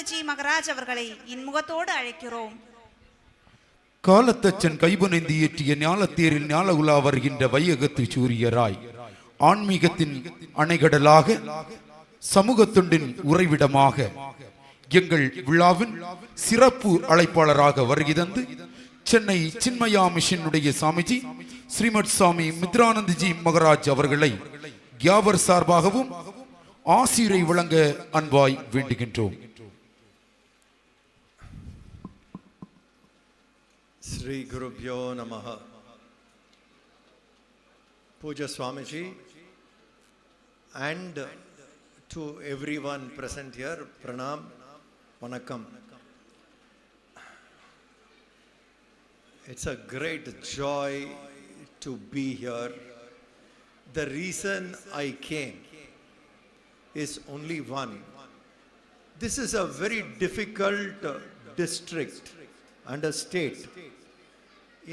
மித்ரானந்தஜி மகராஜ் அவர்களை இன்முகத்தோடு அழைக்கிறோம். காலத்தச்சன் கைபுனைந்து இயற்றிய ஞாலத்தேரில் ஞால உலா வருகின்ற வையகத்து சூரியராய், ஆன்மீகத்தின் அணைகடலாக, சமூகத்தொண்டின் உறைவிடமாக, எங்கள் விழாவின் சிறப்பு அழைப்பாளராக வருகை தந்து சென்னை சின்மயா மிஷனுடைய சாமிஜி ஸ்ரீமத் சுவாமி மித்ரானந்தஜி மகராஜ் அவர்களை யாவர் சார்பாகவும் ஆசீரை வழங்க அன்பாய் வேண்டுகின்றோம். Sri Gurubhyo Namaha. Puja Swamiji and to everyone present here, Pranam, Vanakkam. It's a great joy to be here. The reason I came is only one. This is a very difficult district and a state.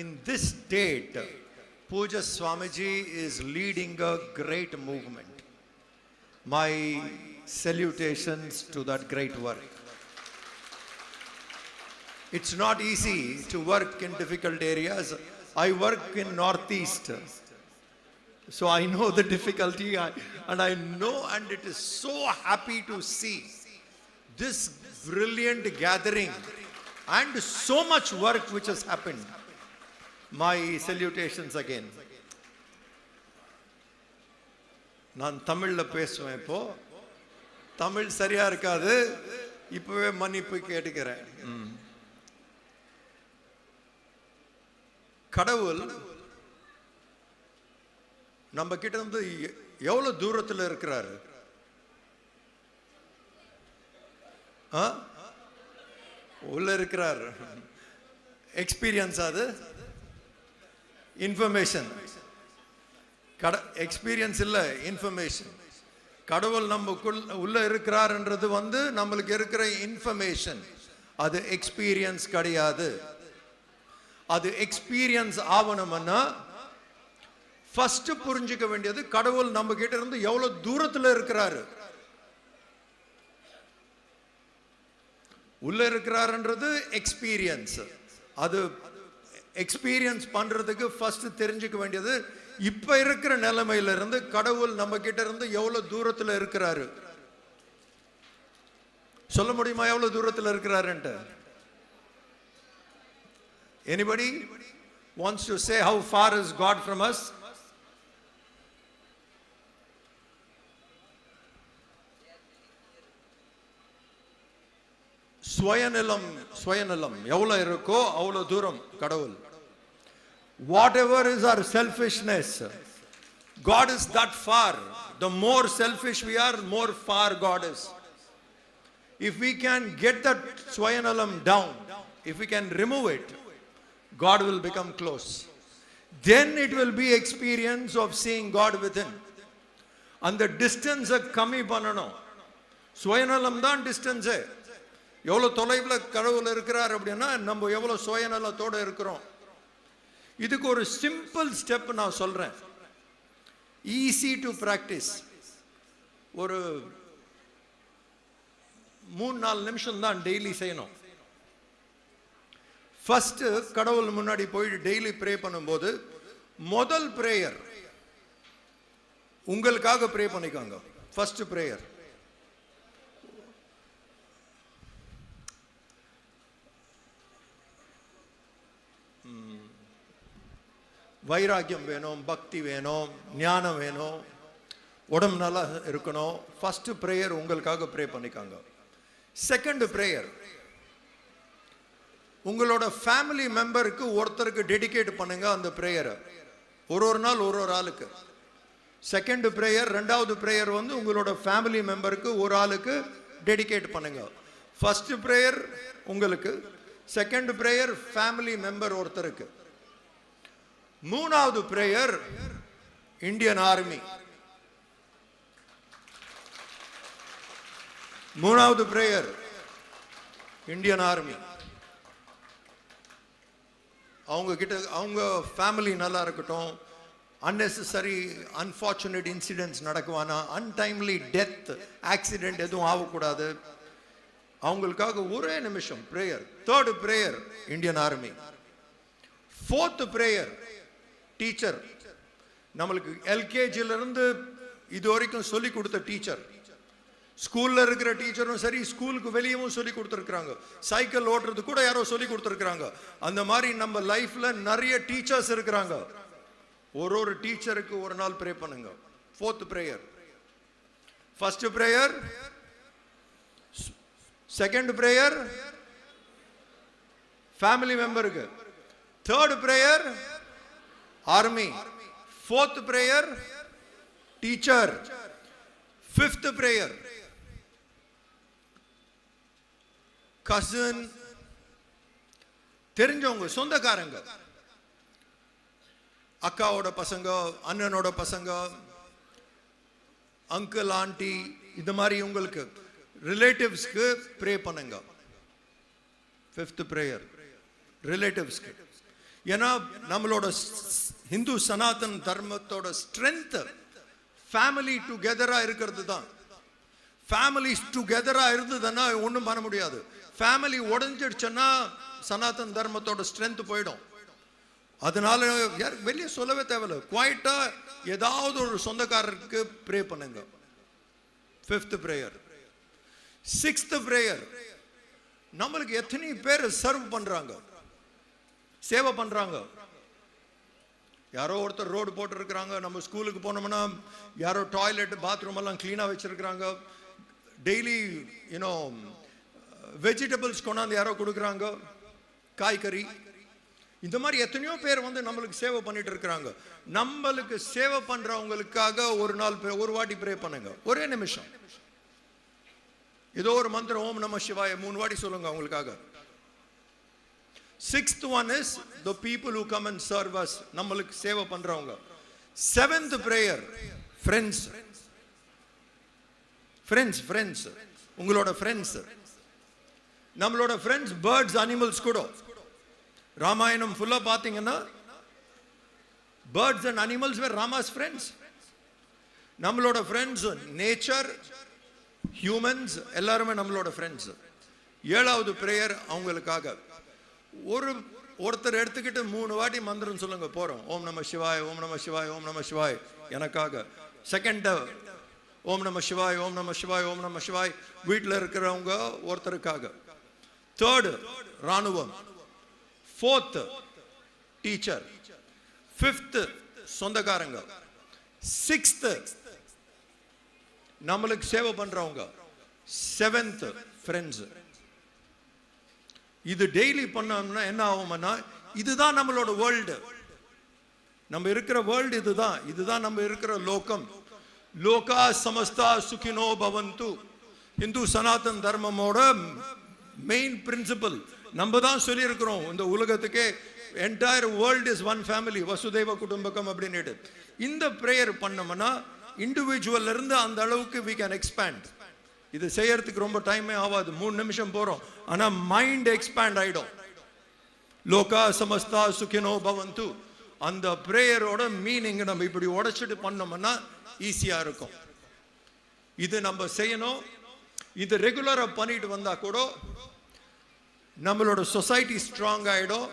In this state, Puja Swamiji is leading a great movement. My salutations to that great work. It's not easy to work in difficult areas. I work in Northeast, so I know the difficulty, and I know, and it is so happy to see this brilliant gathering and so much work which has happened. My salutations again. நான் தமிழ்ல பேசுவேன். இப்போ தமிழ் சரியா இருக்காது, இப்பவே மன்னிப்பு கேட்டுக்கிறேன். கடவுள் நம்ம கிட்ட இருந்து எவ்வளவு தூரத்தில் இருக்கிறாரு? உள்ள இருக்கிறார். எக்ஸ்பீரியன்ஸ், அது இன்ஃபர்மேஷன். எக்ஸ்பீரியன்ஸ் இல்ல, இன்ஃபர்மேஷன். கடவுள் நமக்குள் உள்ள இருக்கிறார்ன்றது நம்மளுக்கு இருக்கிற இன்ஃபர்மேஷன், அது எக்ஸ்பீரியன்ஸ் கிடையாது. அது எக்ஸ்பீரியன்ஸ் ஆகணும்னா ஃபர்ஸ்ட் புரிஞ்சுக்க வேண்டியது கடவுள் நம்ம கிட்ட இருந்து எவ்வளவு தூரத்தில் இருக்கிறாரு. உள்ள இருக்கிறாருன்றது எக்ஸ்பீரியன்ஸ். அது எக்ஸ்பீரியன்ஸ் பண்றதுக்கு ஃபர்ஸ்ட் தெரிஞ்சுக்க வேண்டியது இப்ப இருக்கிற நிலைமையில இருந்து கடவுள் நம்ம கிட்ட இருந்து எவ்வளவு தூரத்தில் இருக்கிறாரு. சொல்ல முடியுமா எவ்வளவு தூரத்தில் இருக்கிறாருன்ட்டு? Anybody wants to say how far is God from us? ஸ்வயநலம் எவ்வளவு இருக்கோ அவ்வளவு தூரம் கடவுள். Whatever is our selfishness, God is that far. The more selfish we are, more far God is. If we can get that swayanalam down, if we can remove it, God will become close. Then it will be experience of seeing God within. And the distance கம்மி பண்ணணும். சுயநலம் தான் distance. எவ்வளவு தொலைவில் கடவுள் இருக்கிறார் அப்படின்னா நம்ம எவ்வளவு சுயநலத்தோட இருக்கிறோம். இதுக்கு ஒரு சிம்பிள் ஸ்டெப் நான் சொல்றேன். Easy to practise. ஒரு 3-4 நிமிஷம் தான் டெய்லி செய்யணும். ஃபர்ஸ்ட் கடவுள் முன்னாடி போயிட்டு டெய்லி ப்ரே பண்ணும்போது முதல் பிரேயர் உங்களுக்காக ப்ரே பண்ணிக்கோங்க. ஃபர்ஸ்ட் பிரேயர் வைராக்கியம் வேணும், பக்தி வேணும், ஞானம் வேணும், உடம்பு நல்லா இருக்கணும். ஃபர்ஸ்ட் பிரேயர் உங்களுக்காக ப்ரே பண்ணிக்கோங்க. செகண்ட் பிரேயர் உங்களோட ஃபேமிலி மெம்பருக்கு ஒருத்தருக்கு டெடிகேட் பண்ணுங்க அந்த பிரேயரை. ஒரு நாள் ஒரு ஆளுக்கு. செகண்ட் பிரேயர், ரெண்டாவது பிரேயர் உங்களோட ஃபேமிலி மெம்பருக்கு ஒரு ஆளுக்கு டெடிகேட் பண்ணுங்க. ஃபர்ஸ்ட் பிரேயர் உங்களுக்கு, செகண்ட் பிரேயர் ஃபேமிலி மெம்பர் ஒருத்தருக்கு, மூணாவது பிரேயர் இந்தியன் ஆர்மி. மூணாவது பிரேயர் இந்தியன் ஆர்மி. அவங்க கிட்ட அவங்க ஃபேமிலி நல்லா இருக்கட்டும், unnecessary unfortunate incidents நடக்குவானா, untimely death, accident எதுவும் ஆகக்கூடாது. அவங்களுக்காக ஒரே நிமிஷம் prayer. Third prayer Indian army. Fourth prayer teacher. நம்மளுக்கு எல்கேஜில இருந்து இது வரைக்கும் சொல்லி கொடுத்த டீச்சர், ஸ்கூல்ல இருக்கிற டீச்சரும் சரி, ஸ்கூலுக்கு வெளியவும் சொல்லி கொடுத்துருக்காங்க. சைக்கிள் ஓட்டுறது கூட யாரோ சொல்லி கொடுத்துருக்காங்க. அந்த மாதிரி நம்ம லைஃப்ல நிறைய டீச்சர்ஸ் இருக்கிறாங்க. ஒரு டீச்சருக்கு ஒரு நாள் ப்ரே பண்ணுங்க. Fourth prayer. First prayer, second prayer family மெம்பருக்கு, third prayer army, fourth prayer teacher, fifth prayer cousin, தெரிஞ்சவங்க, சொந்தக்காரங்க, அக்காவோட பசங்க, அண்ணனோட பசங்க, அங்கிள் ஆண்டி, இந்த மாதிரி உங்களுக்கு ரிலேட்டிவ்ஸ்க்கு ப்ரே பண்ணுங்க. ஃபிஃப்த் பிரேயர் ரிலேட்டிவ்ஸ்க்கு. ஏன்னா நம்மளோட ஹிந்து சனாதன் தர்மத்தோட ஸ்ட்ரென்த் ஃபேமிலி டுகெதரா இருக்கிறது தான். ஃபேமிலி டுகெதரா இருந்ததுன்னா ஒன்றும் பண்ண முடியாது. ஃபேமிலி உடஞ்சிடுச்சுன்னா சனாதன் தர்மத்தோட ஸ்ட்ரென்த் போயிடும். அதனால வெளியே சொல்லவே தேவையில்ல, குவாய்ட்டா ஏதாவது ஒரு சொந்தக்காரருக்கு ப்ரே பண்ணுங்க. Fifth prayer. சிக்ஸ்த் பிரேயர், நம்மளுக்கு எத்தனை பேர் சர்வ் பண்றாங்க, சேவை பண்றாங்க. யாரோ ஒருத்தர் ரோடு போட்டு இருக்கிறாங்க, நம்ம ஸ்கூலுக்கு போனோம்னா யாரோ டாய்லெட் பாத்ரூம் எல்லாம் கிளீனா வச்சிருக்கிறாங்க. டெய்லி யூனோ வெஜிடபிள்ஸ் கொண்டாந்து யாரோ கொடுக்குறாங்க, காய்கறி. இந்த மாதிரி எத்தனையோ பேர் வந்து நம்மளுக்கு சேவை பண்ணிட்டு இருக்கிறாங்க. நம்மளுக்கு சேவை பண்றவங்களுக்காக ஒரு நாள் ஒரு வாட்டி ப்ரே பண்ணுங்க. ஒரே நிமிஷம் ஏதோ ஒரு மந்திரம், ஓம் நம சிவாய 3 வாட்டி சொல்லுங்க அவங்களுக்காக. Sixth one is the people who come and serve us, நம்மளுக்கு சேவை பண்றவங்க. Seventh prayer friends. Friends உங்களோட friends, நம்மளோட friends birds, animals கூட. ராமாயணம் ஃபுல்லா பாத்தீங்கன்னா birds and animals were Rama's friends. நம்மளோட friends நேச்சர், ஹியூமன்ஸ் எல்லாரும் நம்மளோட friends. ஏழாவது பிரேயர் அவங்களுக்காக. ஒருத்தர் எடுத்துக்கிட்டு 3 வாட்டி மந்திரம் சொல்லுங்க, போறோம். ஓம் நம சிவாய், ஓம் நம சிவாய், ஓம் நம சிவாய் எனக்காக. செகண்ட் ஓம் நம சிவாய், ஓம் நம சிவாய், ஓம் நம சிவாய் வீட்டில் இருக்கிறவங்க ஒருத்தருக்காக. தேர்டு ராணுவம். Fourth teacher. ஃபிஃப்த் சொந்தக்காரங்க. சிக்ஸ்த் நம்மளுக்கு சேவை பண்றவங்க. Seventh friends. இது டெய்லி பண்ணோம்னா என்ன ஆகும்னா, இதுதான் நம்மளோட வேர்ல்டு. நம்ம இருக்கிற வேர்ல்டு இதுதான் நம்ம இருக்கிற லோகம். லோகா சமஸ்தா சுகினோ பவந்து. இந்து சனாதன் தர்மமோட மெயின் பிரின்சிபல் நம்ம தான் சொல்லி இருக்கிறோம். இந்த உலகத்துக்கே entire world is one family, வசுதேவ குடும்பகம் அப்படின்னுட்டு. இந்த பிரேயர் பண்ணோம்னா இண்டிவிஜுவல் இருந்து அந்த அளவுக்கு we can expand. இது செய்யறதுக்கு ரொம்ப டைமே ஆகாது, 3 நிமிஷம் போறோம். ஆனா மைண்ட் எக்ஸ்பேண்ட் ஆயிடும். லோகா சமஸ்தா சுகினோ பவந்து, அந்த பிரேயரோட மீனிங் நம்ம இப்படி உடைச்சிட்டு பண்ணோம்னா ஈஸியா இருக்கும். இது நம்ம செய்யணும். இது ரெகுலரா பண்ணிட்டு வந்தா கூட நம்மளோட சொசைட்டி ஸ்ட்ராங் ஆயிடும்.